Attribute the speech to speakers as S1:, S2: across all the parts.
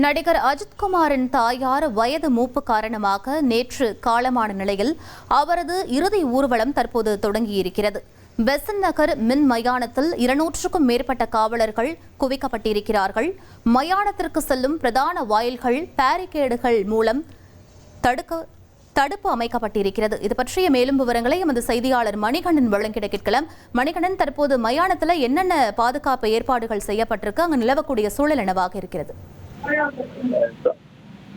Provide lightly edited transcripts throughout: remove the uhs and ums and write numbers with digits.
S1: நடிகர் அஜித்குமாரின் தாயார் வயது மூப்பு காரணமாக நேற்று காலமான நிலையில் அவரது இறுதி ஊர்வலம் தற்போது தொடங்கியிருக்கிறது. பெசன்ட் நகர் மின் மயானத்தில் 200க்கும் மேற்பட்ட காவலர்கள் குவிக்கப்பட்டிருக்கிறார்கள். மயானத்திற்கு செல்லும் பிரதான வாயில்கள் பேரிகேடுகள் மூலம் தடுப்பு அமைக்கப்பட்டிருக்கிறது. இது பற்றிய மேலும் விவரங்களை எமது செய்தியாளர் மணிகண்டன் வழங்கிட கேட்கலாம். மணிகண்டன், தற்போது மயானத்தில் என்னென்ன பாதுகாப்பு ஏற்பாடுகள் செய்யப்பட்டிருக்கு? அங்கு நிலவக்கூடிய சூழல் என்னவாக இருக்கிறது?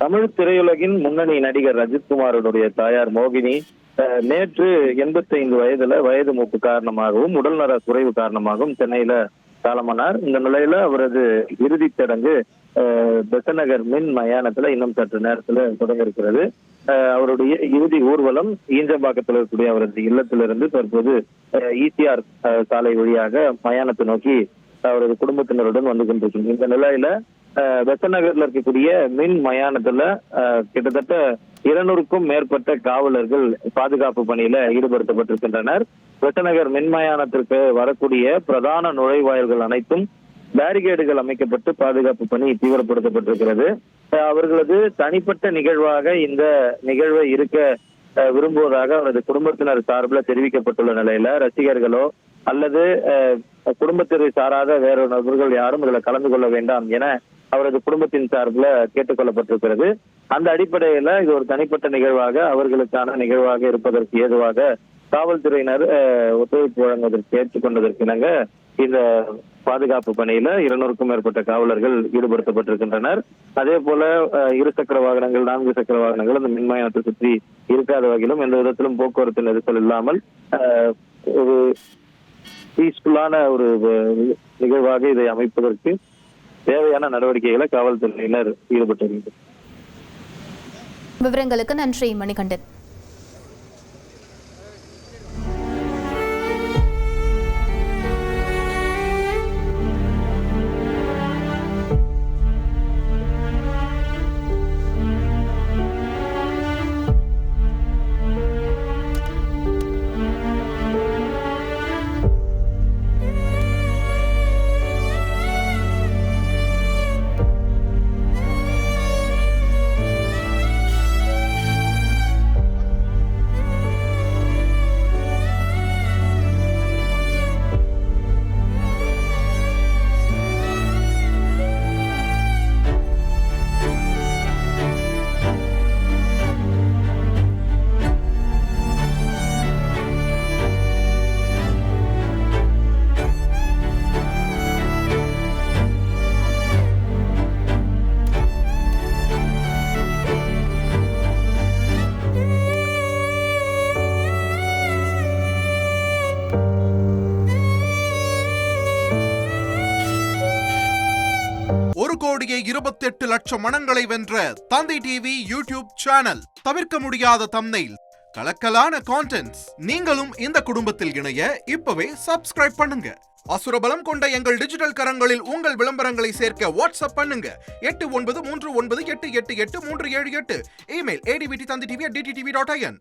S2: தமிழ் திரையுலகின் முன்னணி நடிகர் அஜித்குமாரனுடைய தாயார் மோகினி நேற்று 85 வயதுல வயது மூப்பு காரணமாகவும் உடல்நல குறைவு காரணமாகவும் சென்னையில காலமானார். இந்த நிலையில அவரது இறுதிச் சடங்கு பெசன்ட் நகர் மின் மயானத்துல இன்னும் சற்று நேரத்துல தொடங்க இருக்கிறது. அவருடைய இறுதி ஊர்வலம் ஈஞ்சம்பாக்கத்தில் இருக்கக்கூடிய அவரது இல்லத்திலிருந்து தற்போது ஈசிஆர் சாலை வழியாக மயானத்தை நோக்கி அவரது குடும்பத்தினருடன் வந்து கொண்டிருக்கும். இந்த நிலையில பெசன்ட் நகர்ல இருக்கக்கூடிய மின் மயானத்துல கிட்டத்தட்ட 200க்கும் மேற்பட்ட காவலர்கள் பாதுகாப்பு பணியில ஈடுபடுத்தப்பட்டிருக்கின்றனர். பெசன்ட் நகர் மின் மயானத்திற்கு வரக்கூடிய பிரதான நுழைவாயில்கள் அனைத்தும் பேரிகேடுகள் அமைக்கப்பட்டு பாதுகாப்பு பணி தீவிரப்படுத்தப்பட்டிருக்கிறது. அவர்களது தனிப்பட்ட நிகழ்வாக இந்த நிகழ்வை இருக்க விரும்புவதாக அவரது குடும்பத்தினர் சார்பில் தெரிவிக்கப்பட்டுள்ள நிலையில ரசிகர்களோ அல்லது குடும்பத்திற்கு சாராத வேறு நபர்கள் யாரும் இதுல கலந்து கொள்ள வேண்டாம் என அவரது குடும்பத்தின் சார்பில் கேட்டுக்கொள்ளப்பட்டிருக்கிறது. அந்த அடிப்படையில இது ஒரு தனிப்பட்ட நிகழ்வாக அவர்களுக்கான நிகழ்வாக இருப்பதற்கு ஏதுவாக காவல்துறையினர் ஒத்துழைப்பு வழங்குவதற்கு ஏற்றுக்கொண்டதற்கு இணங்க இந்த பாதுகாப்பு பணியில 200க்கும் மேற்பட்ட காவலர்கள் ஈடுபடுத்தப்பட்டிருக்கின்றனர். அதே போல 2 சக்கர வாகனங்கள் 4 சக்கர வாகனங்கள் அந்த மின்மயானத்தை சுற்றி இருக்காத வகையிலும் எந்த விதத்திலும் போக்குவரத்து நெரிசல் இல்லாமல் ஒரு பீஸ்ஃபுல்லான ஒரு நிகழ்வாக இதை அமைப்பதற்கு தேவையான நடவடிக்கைகளை காவல்துறையினர் ஈடுபட்டிருக்கின்றனர்.
S1: விவரங்களுக்கு நன்றி மணிகண்டன்.
S3: கோடியே 28 லட்சம் மனங்களை வென்ற தந்தி டிவி யூடியூப் சேனல். தவிர்க்க முடியாத தம்ப்நெயில், கலக்கலான கான்டென்ட்ஸ். நீங்களும் இந்த குடும்பத்தில் இணைய இப்பவே சப்ஸ்கிரைப் பண்ணுங்க. அசுரபலம் கொண்ட எங்கள் டிஜிட்டல் கரங்களில் உங்கள் விளம்பரங்களை சேர்க்க வாட்ஸ்அப் பண்ணுங்க. 8939888838. Email advtthanditv@dttv.in.